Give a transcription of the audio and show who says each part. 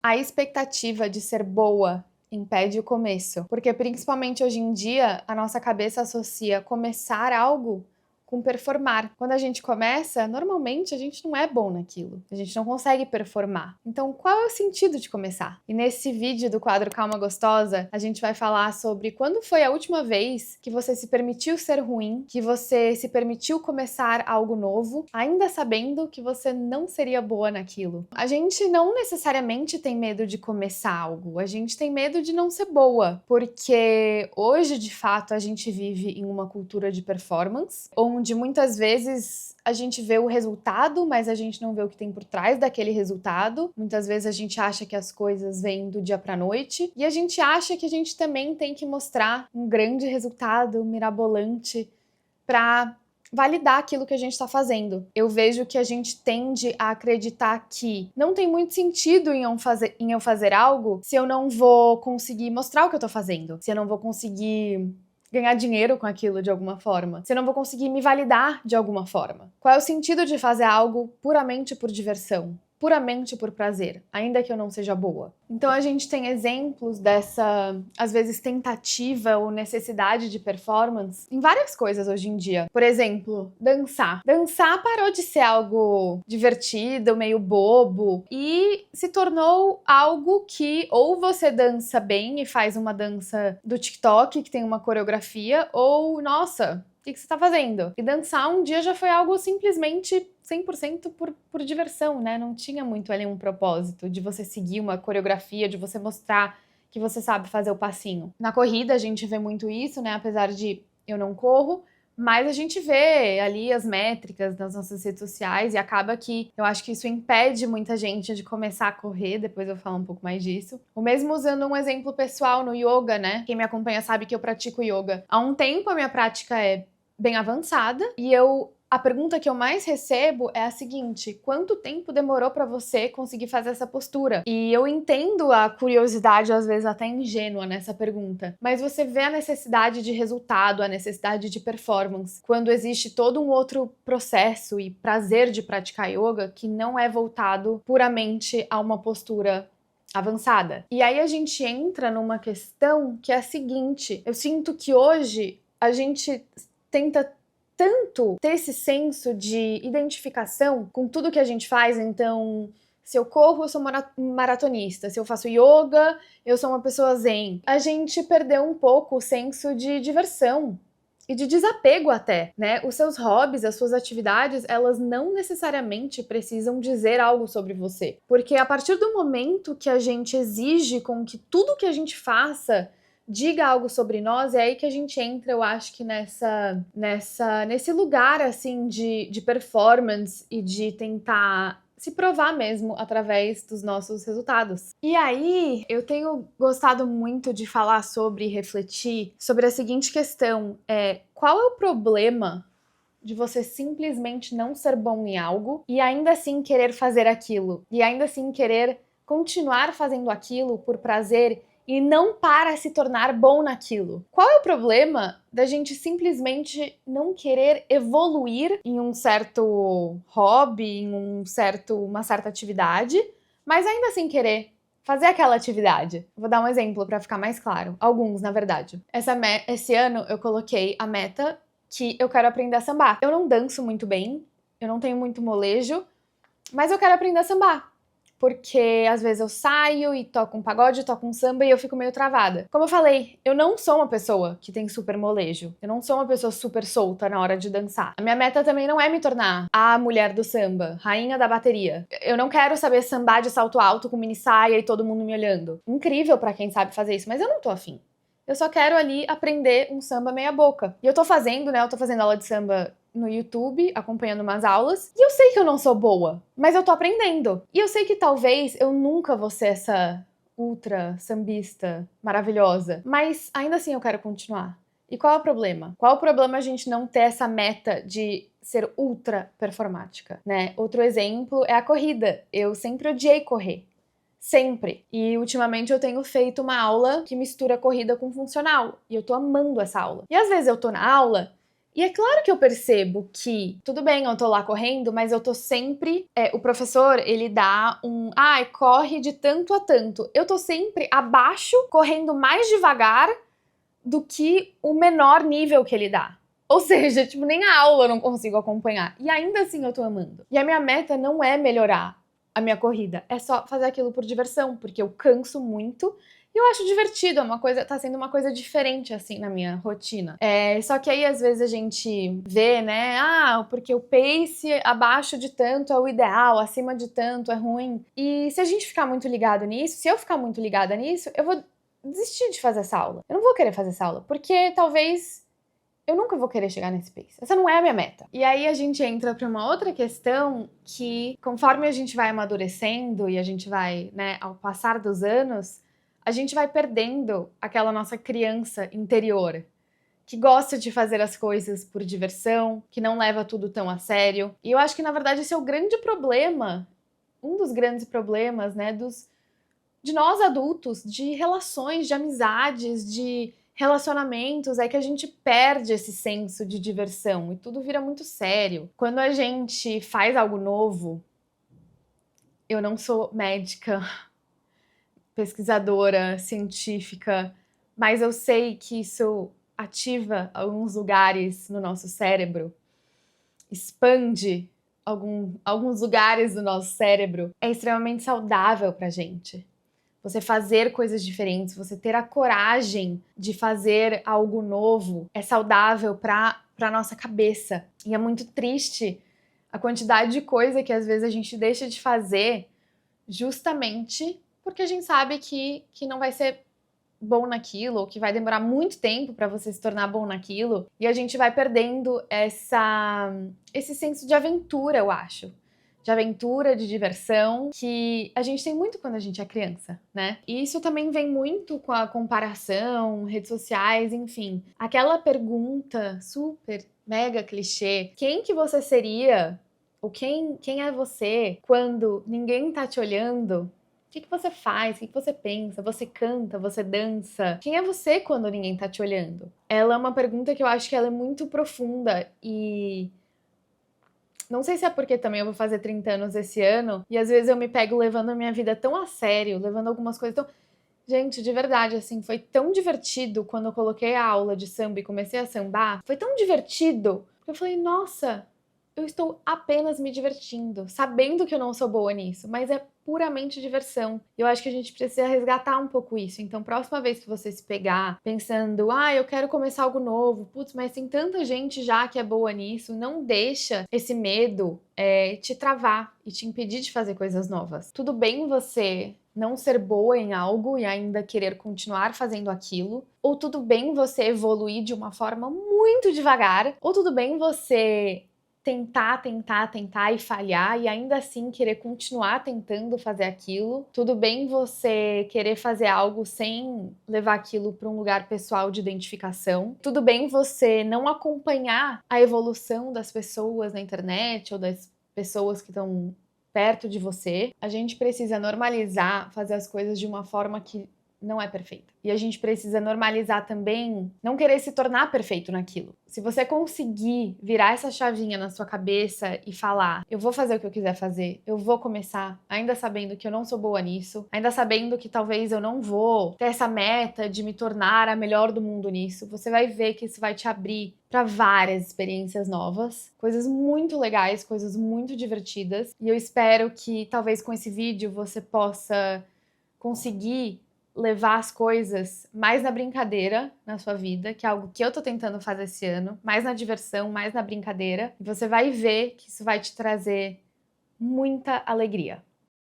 Speaker 1: A expectativa de ser boa impede o começo, porque principalmente hoje em dia a nossa cabeça associa começar algo com performar. Quando a gente começa, normalmente a gente não é bom naquilo, a gente não consegue performar. Então, qual é o sentido de começar? E nesse vídeo do quadro Calma Gostosa, a gente vai falar sobre quando foi a última vez que você se permitiu ser ruim, que você se permitiu começar algo novo, ainda sabendo que você não seria boa naquilo. A gente não necessariamente tem medo de começar algo, a gente tem medo de não ser boa, porque hoje, de fato, a gente vive em uma cultura de performance, onde muitas vezes a gente vê o resultado, mas a gente não vê o que tem por trás daquele resultado. Muitas vezes a gente acha que as coisas vêm do dia pra noite, e a gente acha que a gente também tem que mostrar um grande resultado mirabolante pra validar aquilo que a gente está fazendo. Eu vejo que a gente tende a acreditar que não tem muito sentido em eu fazer algo se eu não vou conseguir mostrar o que eu tô fazendo, se eu não vou conseguir ganhar dinheiro com aquilo de alguma forma, se eu não vou conseguir me validar de alguma forma. Qual é o sentido de fazer algo puramente por diversão? Puramente por prazer, ainda que eu não seja boa. Então a gente tem exemplos dessa, às vezes, tentativa ou necessidade de performance em várias coisas hoje em dia. Por exemplo, dançar. Dançar parou de ser algo divertido, meio bobo, e se tornou algo que ou você dança bem e faz uma dança do TikTok que tem uma coreografia, ou, nossa, o que você tá fazendo? E dançar um dia já foi algo simplesmente 100% por diversão, né? Não tinha muito ali um propósito de você seguir uma coreografia, de você mostrar que você sabe fazer o passinho. Na corrida a gente vê muito isso, né? Apesar de eu não corro, mas a gente vê ali as métricas nas nossas redes sociais e acaba que eu acho que isso impede muita gente de começar a correr, depois eu vou falar um pouco mais disso. O mesmo usando um exemplo pessoal no yoga, né? Quem me acompanha sabe que eu pratico yoga. Há um tempo a minha prática é bem avançada e a pergunta que eu mais recebo é a seguinte: quanto tempo demorou para você conseguir fazer essa postura? E eu entendo a curiosidade, às vezes até ingênua nessa pergunta, mas você vê a necessidade de resultado, a necessidade de performance, quando existe todo um outro processo e prazer de praticar yoga que não é voltado puramente a uma postura avançada. E aí a gente entra numa questão que é a seguinte: eu sinto que hoje a gente tenta tanto ter esse senso de identificação com tudo que a gente faz. Então, se eu corro, eu sou maratonista. Se eu faço yoga, eu sou uma pessoa zen. A gente perdeu um pouco o senso de diversão e de desapego até, né? Os seus hobbies, as suas atividades, elas não necessariamente precisam dizer algo sobre você. Porque a partir do momento que a gente exige com que tudo que a gente faça diga algo sobre nós, é aí que a gente entra, eu acho que nesse lugar, assim, de performance e de tentar se provar mesmo através dos nossos resultados. E aí, eu tenho gostado muito de falar sobre e refletir sobre a seguinte questão: qual é o problema de você simplesmente não ser bom em algo e ainda assim querer fazer aquilo, e ainda assim querer continuar fazendo aquilo por prazer e não para se tornar bom naquilo? Qual é o problema da gente simplesmente não querer evoluir em um certo hobby, em uma certa atividade, mas ainda assim querer fazer aquela atividade? Vou dar um exemplo para ficar mais claro. Alguns, na verdade. Esse ano eu coloquei a meta que eu quero aprender a sambar. Eu não danço muito bem, eu não tenho muito molejo, mas eu quero aprender a sambar. Porque às vezes eu saio e toco um pagode, toco um samba e eu fico meio travada. Como eu falei, eu não sou uma pessoa que tem super molejo. Eu não sou uma pessoa super solta na hora de dançar. A minha meta também não é me tornar a mulher do samba, rainha da bateria. Eu não quero saber sambar de salto alto com mini saia e todo mundo me olhando. Incrível pra quem sabe fazer isso, mas eu não tô afim. Eu só quero ali aprender um samba meia boca. E eu tô fazendo, né? Eu tô fazendo aula de samba no YouTube, acompanhando umas aulas, e eu sei que eu não sou boa, mas eu tô aprendendo. E eu sei que talvez eu nunca vou ser essa ultra sambista maravilhosa, mas ainda assim eu quero continuar. E qual é o problema? Qual é o problema a gente não ter essa meta de ser ultra performática, né? Outro exemplo é a corrida. Eu sempre odiei correr. Sempre. E ultimamente eu tenho feito uma aula que mistura corrida com funcional. E eu tô amando essa aula. E às vezes eu tô na aula E é claro que eu percebo que, tudo bem, eu tô lá correndo, mas eu tô sempre... o professor, ele dá corre de tanto a tanto. Eu tô sempre abaixo, correndo mais devagar do que o menor nível que ele dá. Ou seja, tipo, nem a aula eu não consigo acompanhar. E ainda assim eu tô amando. E a minha meta não é melhorar a minha corrida, é só fazer aquilo por diversão, porque eu canso muito e eu acho divertido, tá sendo uma coisa diferente, assim, na minha rotina. Só que aí, às vezes, a gente vê, né, porque o pace abaixo de tanto é o ideal, acima de tanto é ruim. E se a gente ficar muito ligado nisso, se eu ficar muito ligada nisso, eu vou desistir de fazer essa aula. Eu não vou querer fazer essa aula, porque talvez eu nunca vou querer chegar nesse pace. Essa não é a minha meta. E aí a gente entra para uma outra questão que, conforme a gente vai amadurecendo e a gente vai, né, ao passar dos anos, a gente vai perdendo aquela nossa criança interior, que gosta de fazer as coisas por diversão, que não leva tudo tão a sério. E eu acho que, na verdade, esse é o grande problema, um dos grandes problemas, né, de nós adultos, de relações, de amizades, de relacionamentos, é que a gente perde esse senso de diversão e tudo vira muito sério. Quando a gente faz algo novo, eu não sou médica, pesquisadora, científica, mas eu sei que isso ativa alguns lugares no nosso cérebro, expande alguns lugares do nosso cérebro, é extremamente saudável pra gente. Você fazer coisas diferentes, você ter a coragem de fazer algo novo é saudável para nossa cabeça. E é muito triste a quantidade de coisa que às vezes a gente deixa de fazer justamente porque a gente sabe que não vai ser bom naquilo, ou que vai demorar muito tempo para você se tornar bom naquilo, e a gente vai perdendo esse senso de aventura, eu acho. De aventura, de diversão, que a gente tem muito quando a gente é criança, né? E isso também vem muito com a comparação, redes sociais, enfim. Aquela pergunta super mega clichê, quem que você seria, ou quem é você quando ninguém tá te olhando? O que você faz? O que você pensa? Você canta? Você dança? Quem é você quando ninguém tá te olhando? Ela é uma pergunta que eu acho que ela é muito profunda e não sei se é porque também eu vou fazer 30 anos esse ano e às vezes eu me pego levando a minha vida tão a sério, levando algumas coisas tão... Gente, de verdade, assim, foi tão divertido quando eu coloquei a aula de samba e comecei a sambar. Foi tão divertido, porque eu falei, nossa, eu estou apenas me divertindo, sabendo que eu não sou boa nisso, mas é puramente diversão. Eu acho que a gente precisa resgatar um pouco isso. Então, próxima vez que você se pegar pensando, eu quero começar algo novo, putz, mas tem tanta gente já que é boa nisso, não deixa esse medo te travar e te impedir de fazer coisas novas. Tudo bem você não ser boa em algo e ainda querer continuar fazendo aquilo, ou tudo bem você evoluir de uma forma muito devagar, ou tudo bem você tentar e falhar e ainda assim querer continuar tentando fazer aquilo. Tudo bem você querer fazer algo sem levar aquilo para um lugar pessoal de identificação. Tudo bem você não acompanhar a evolução das pessoas na internet ou das pessoas que estão perto de você. A gente precisa normalizar fazer as coisas de uma forma que não é perfeita. E a gente precisa normalizar também não querer se tornar perfeito naquilo. Se você conseguir virar essa chavinha na sua cabeça e falar, eu vou fazer o que eu quiser fazer, eu vou começar, ainda sabendo que eu não sou boa nisso, ainda sabendo que talvez eu não vou ter essa meta de me tornar a melhor do mundo nisso, você vai ver que isso vai te abrir para várias experiências novas, coisas muito legais, coisas muito divertidas. E eu espero que talvez com esse vídeo você possa conseguir levar as coisas mais na brincadeira na sua vida, que é algo que eu tô tentando fazer esse ano, mais na diversão, mais na brincadeira, e você vai ver que isso vai te trazer muita alegria.